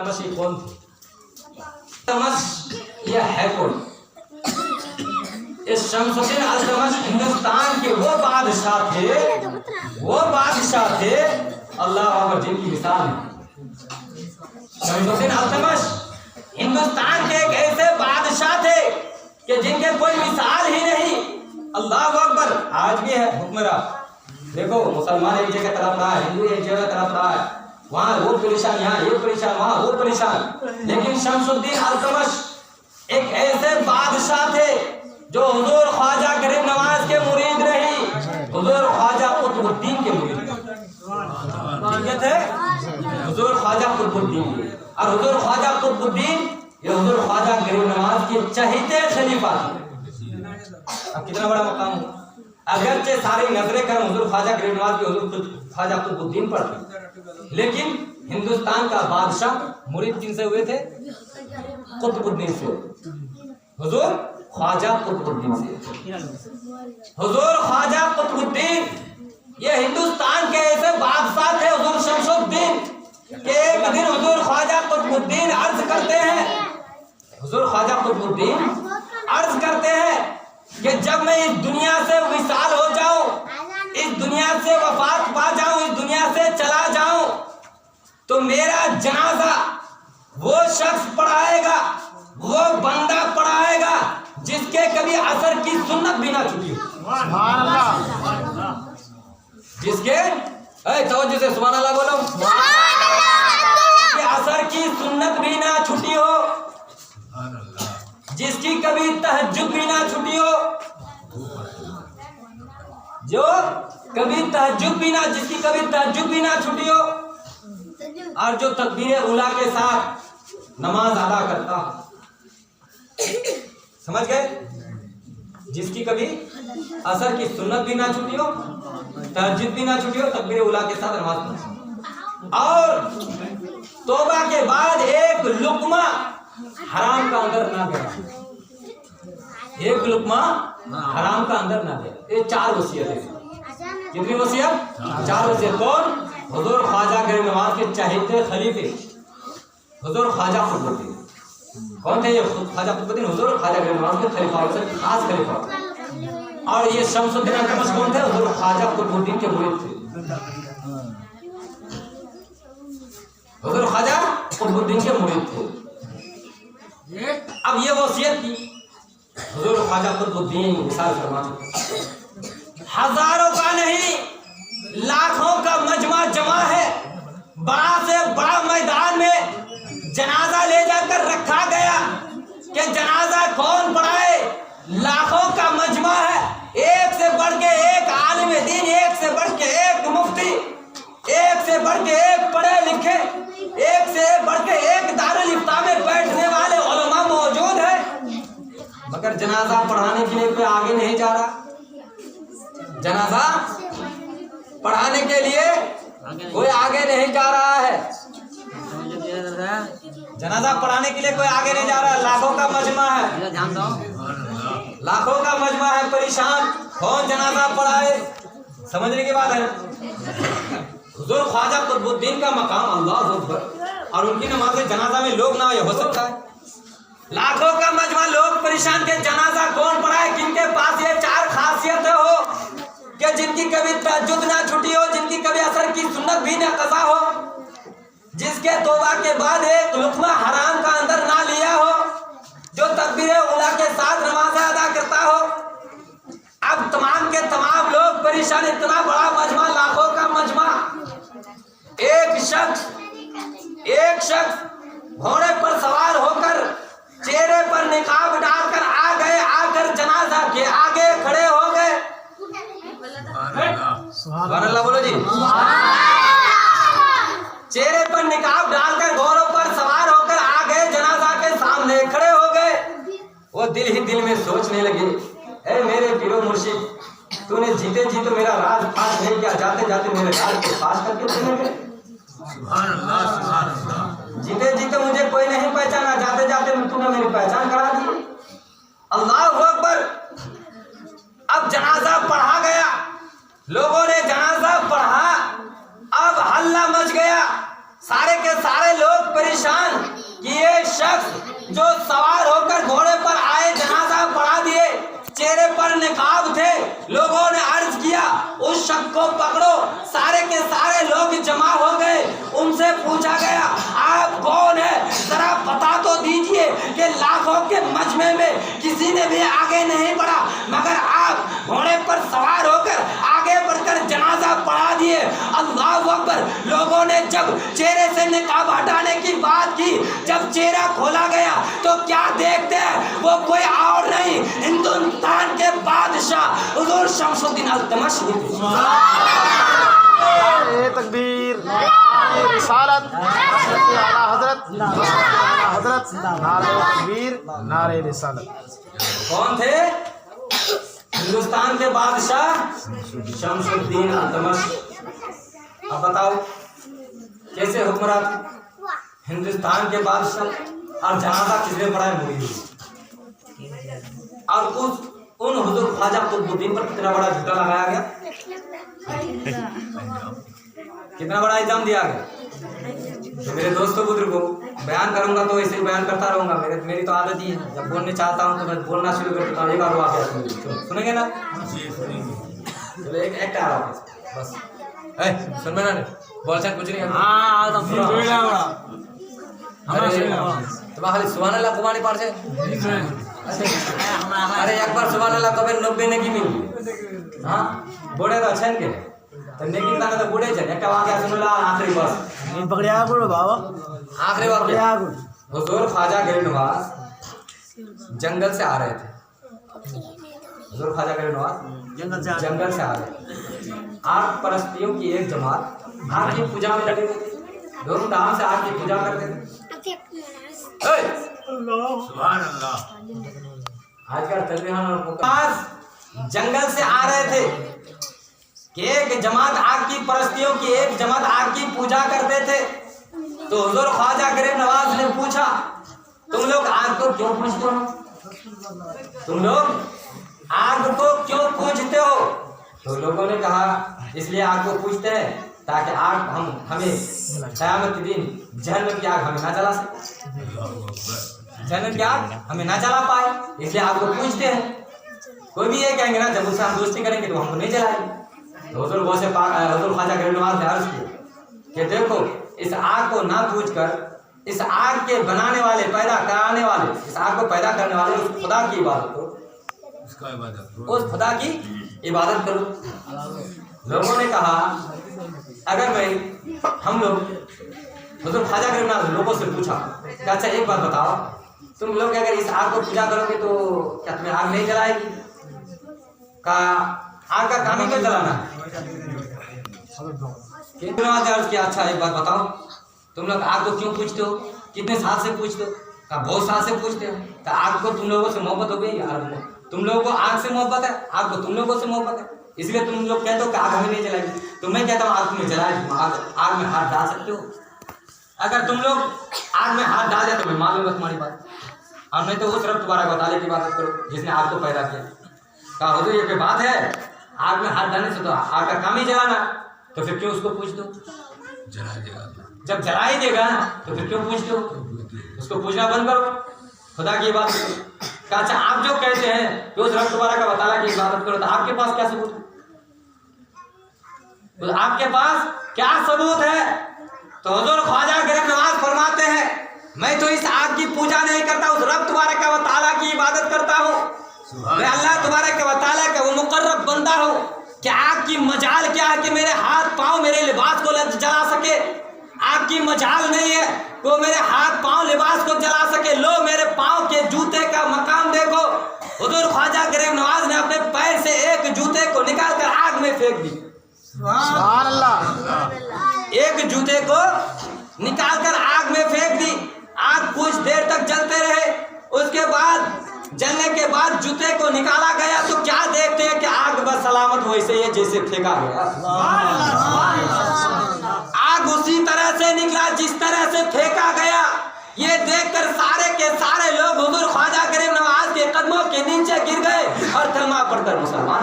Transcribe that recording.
अल्तमश ये कौन थे? अल्तमश ये है कौन? इस शमसुद्दीन अल्तमश हिंदुस्तान के वो बादशाह थे अल्लाह अकबर जिनकी मिसाल है। शमसुद्दीन अल्तमश हिंदुस्तान के एक ऐसे बादशाह थे कि जिनके कोई मिसाल ही नहीं। अल्लाह अकबर। आज भी है हुक्मरान, देखो मुसलमान एक जगह तरफ रहा है, हिंदू एक जगह तरफ रहा है, वहाँ वो परेशान, यहाँ ये परेशान, वहाँ वो परेशान। लेकिन शमसुद्दीन अल्तमश एक ऐसे बादशाह थे जो हुजूर ख्वाजा गरीब नवाज के मुरीद नहीं, हुजूर ख्वाजा कुतुबुद्दीन के मुरीद थे। हुजूर ख्वाजा कुतुबुद्दीन, और हुजूर ख्वाजा कुतुबुद्दीन ये हुजूर ख्वाजा गरीब नवाज के चहीते खलीफा थे। अब कितना बड़ा मकाम हो। अगरचे सारी नजरें कर हुजूर ख्वाजा गरीब नवाज के हुजूर ख्वाजा कुतुबुद्दीन पर थे, लेकिन हिंदुस्तान का बादशाह मुरीद किनसे हुए थे? कुतुबुद्दीन से। हुजूर ख्वाजा कुतुबुद्दीन से। हुजूर ख्वाजा कुतुबुद्दीन ये हिंदुस्तान के ऐसे बादशाह थे हुजूर शमसुद्दीन के एक दिन हुजूर ख्वाजा कुतुबुद्दीन अर्ज करते हैं, हुजूर ख्वाजा कुतुबुद्दीन अर्ज करते हैं कि जब मैं इस दुनिया से विशाल हो जाऊं, इस दुनिया से वफात पा जाऊं, इस दुनिया से चला जाऊं, तो मेरा जनाजा वो शख्स पढ़ाएगा, वो बंदा पढ़ाएगा जिसके कभी असर की सुन्नत भी ना छूटी हो। जिसके तवज्जो से सुभान अल्लाह बोलो, असर की सुन्नत भी ना छूटी हो, जिसकी कभी तहज्जुद भी ना छूटी हो, जो कभी तहज्जुद भी ना, जिसकी कभी तहज्जुद भी ना छूटी हो, और जो तकबीर उला के साथ नमाज अदा करता हो। समझ गए? जिसकी कभी असर की सुन्नत भी ना छूटी हो, तहज्जुद भी ना छूटी हो, तकबीर उला के साथ नमाज पढ़ता, और तौबा के बाद एक लुकमा हराम का अंदर ना गया, एक लुकमा हराम का अंदर ना गया। ये 4 वसीयत है। कितनी वसीयत? 4 वसीयत। कौन? हुजूर ख्वाजा गरीब नवाज के चहीते खलीफे हुजूर ख्वाजा कुतुबुद्दीन। कौन थे ये ख्वाजा कुतुबुद्दीन? हुजूर ख्वाजा गरीब नवाज के खलीफा, खास खलीफा। और ये शमसुद्दीन अल्तमश कौन थे? हुजूर ख्वाजा कुतुबुद्दीन के मुरीद थे। हुजूर ख्वाजा कुतुबुद्दीन के मुरीद थे। अब ये वसीयत की हुजूर ख्वाजा कुतुबुद्दीन मिसाल फरमा चुके। हजारों का नहीं, लाखों का मजमा जमा है, बड़ा से बड़ा मैदान में जनाजा ले जाकर रखा गया कि जनाजा कौन पढ़ाए। लाखों का मजमा है, एक से बढ़ के एक आलिम दीन, एक से बढ़ के एक मुफ्ती, एक से बढ़ के एक पढ़े लिखे, एक से बढ़ के एक दारुल इफ्ता में बैठने वाले उलमा मौजूद है, मगर जनाजा पढ़ाने के लिए कोई आगे नहीं जा रहा। जनाजा पढ़ाने के लिए कोई आगे नहीं जा रहा है। जनाजा पढ़ाने के लिए कोई आगे नहीं जा रहा। लाखों का मजमा है, लाखों का मजमा है परेशान, कौन जनाजा पढ़ाए? समझने की बात है। हुजूर ख्वाजा कुतुबुद्दीन का मकाम अल्लाह अकबर, और उनकी नमाज जनाजा में लोग ना हो सकता है। लाखों का मजमा लोग परेशान के जनाजा कौन पढ़ाए? किनके पास ये 4 खासियतें हो कि जिनकी कभी तहज्जुद ना छूटी हो, जिनकी कभी असर की सुन्नत भी ना कज़ा हो, जिसके तौबा के बाद एक लुक़मा हराम का अंदर ना लिया हो, जो तकबीर उला के साथ नमाज अदा करता हो। अब तमाम के तमाम लोग परेशान, इतना बड़ा मजमा, लाखों का मजमा। एक शख्स घोड़े पर सवार होकर चेहरे पर निकाब डालकर आ गए, आकर जनाजा के आगे खड़े हो गए। सुभान अल्लाह बोलो जी। चेहरे पर निकाब डालकर घोड़ों पर सवार होकर आ गए, जनाजा के सामने खड़े हो गए। वो दिल ही दिल में सोचने लगे, ऐ मेरे पीरो मुर्शिद, तूने जीते जी तो मेरा राज फाश नहीं किया, जाते जाते मेरे राज को फाश करके चले गए। सुभान अल्लाह, सुभान अल्लाह। जीते जी तो मुझे कोई नहीं पहचाना, जाते जाते तूने मेरी पहचान करा दी। अल्लाह अकबर। अब जनाजा पढ़ा गया, लोगों ने जनाजा पढ़ा, अब हल्ला मच गया, सारे के सारे लोग परेशान। बुझाने में किसी ने भी आगे नहीं बढ़ा, मगर आप घोड़े पर सवार होकर आगे बढ़कर जनाजा पढ़ा दिए। अल्लाह अकबर। लोगों ने जब चेहरे से निकाब हटाने की बात की, जब चेहरा खोला गया तो क्या देखते हैं, वो कोई और नहीं, हिंदुस्तान के बादशाह हुजूर शमसुद्दीन अल्तमश। तकबीर, रिसालत, हजरत, नारे तकबीर, नारे रिसालत। कौन थे? हिंदुस्तान के बादशाह शमसुद्दीन अल्तमश। अब बताओ कैसे हुक्मरान हिंदुस्तान के बादशाह और जनाजा किसने पढ़ाया? मुरीद। और उन हुजूर ख्वाजा कुतुबुद्दीन पर कितना बड़ा झूठा लगाया गया, कितना बड़ा इल्जाम दिया गया। तो मेरे दोस्तों बुजुर्गों, बयान करूंगा तो ऐसे ही बयान करता रहूंगा। मेरी तो आदत ही है, जब बोलने चाहता हूँ तो मैं बोलना शुरू कर देता हूँ। एक बार सुनेंगे ना? चलो एक आ रहा बस। सुन में ना बोल चाहे कुछ नहीं। तो खाली सुबहान अल्लाह कुमारी पार से अरे एक बार सुबहान अल्लाह कबे 90 ने की मिली। हाँ बोले तो अच्छा के तो नेकी का तो बूढ़े छे एक वाक्य सुन ला। आखिरी बस नहीं पकड़िया करो बाबा, आखिरी वाक्य। हुजूर ख्वाजा गरीब नवाज जंगल से आ रहे थे। हुजूर ख्वाजा गरीब नवाज जंगल से आ रहे थे। आग परस्तियों की एक जमात आग की पूजा में लगे थे, धूमधाम से आग की पूजा करते थे। सुभान अल्लाह। आजकल चल रहे जंगल से आ रहे थे कि एक जमात आग की परस्तियों की एक जमात आग की पूजा करते थे। तो हुजूर ख्वाजा गरीब नवाज ने पूछा, तुम लोग आग को क्यों पूजते हो? तुम लोग आग को क्यों पूजते हो? तो लोगों ने कहा इसलिए आग को पूजते हैं ताकि आग हमें क़यामत के दिन जहन्नम की आग हमें ना जला सके, जहन्नम की आग हमें ना जला पाए, इसलिए आग को पूजते हैं। कोई भी ये कहेंगे ना जब उससे हम दोस्ती करेंगे तो हमको नहीं जलाएंगे। तो हुजूर ख्वाजा गरीब नवाज ने अर्ज किया कि देखो इस आग को ना पूज कर इस आग के बनाने वाले, पैदा कराने वाले, इस आग को पैदा करने वाले उस खुदा की इबादत करो, उस खुदा की इबादत करो। लोगों ने कहा अगर हम लोग हुजूर ख्वाजा गरीब नवाज लोगों से पूछा कि अच्छा एक बात बताओ, तुम लोग अगर इस आग को पूजा करोगे तो क्या तुम्हें आग नहीं जलाएगी? का आग का काम ही क्यों जलाना है? क्या अच्छा एक बात बताओ, तुम लोग आग को क्यों पूछते हो? कितने साल से पूछते हो? का बहुत साल से पूछते हो। तो आग को तुम लोगों से मोहब्बत हो गई यार, तुम लोगों को आग से मोहब्बत है, आग को तुम लोगों से मोहब्बत है, इसलिए तुम लोग कहते हो कि आग हमें नहीं जलाएगी। तो मैं कहता हूँ आग तुम्हें जलाएगी, आग में हाथ डाल सकते हो। अगर तुम लोग आग में हाथ डाल दे तो मैं मान लूंगा तुम्हारी बात, और नहीं तो उस रब तुम्हारा बताले की बात करो जिसने आग को पैदा किया। कहा हो तो ये कोई बात है, आग में हाथ डालने से तो आग का काम ही जलाना, तो फिर क्यों उसको पूछ दो? जला देगा, जब जला ही देगा तो फिर क्यों पूछते हो? उसको पूछना बंद करो, खुदा की इबादत करो। अच्छा आप जो कहते हैं कि उस रब तुम्हारा का बताला की इबादत करो, तो आपके पास क्या सबूत है? तो आपके पास क्या सबूत है? तो हुजूर ख्वाजा गरीब नवाज फरमाते हैं मैं तो इस आग की पूजा नहीं करता, उस रब तुम्हारा का बताला की इबादत करता हूँ। मैं अल्लाह तुम्हारा का बताला का वो मुकर्रब बंदा हूँ। क्या आग की मजाल क्या है कि मेरे हाथ पांव मेरे लिबास को जला सके? आग की मजाल नहीं है वो मेरे हाथ पांव लिबास को जला सके। लो मेरे पांव के जूते का मकाम देखो। हुजूर ख्वाजा गरीब नवाज ने अपने पैर से एक जूते को निकाल कर आग में फेंक दी। सुभान अल्लाह। एक जूते को निकाल कर आग में फेंक दी। आग कुछ देर तक जलते रहे, उसके बाद जलने के बाद जूते को निकाला गया तो क्या देखते हैं कि आग बस सलामत वैसे ही जैसे फेंका गया। आग उसी तरह से निकला जिस तरह से फेंका गया। ये देखकर सारे के सारे लोग हुजूर ख्वाजा गरीब नवाज के कदमों के नीचे गिर गए और कलमा पढ़कर मुसलमान।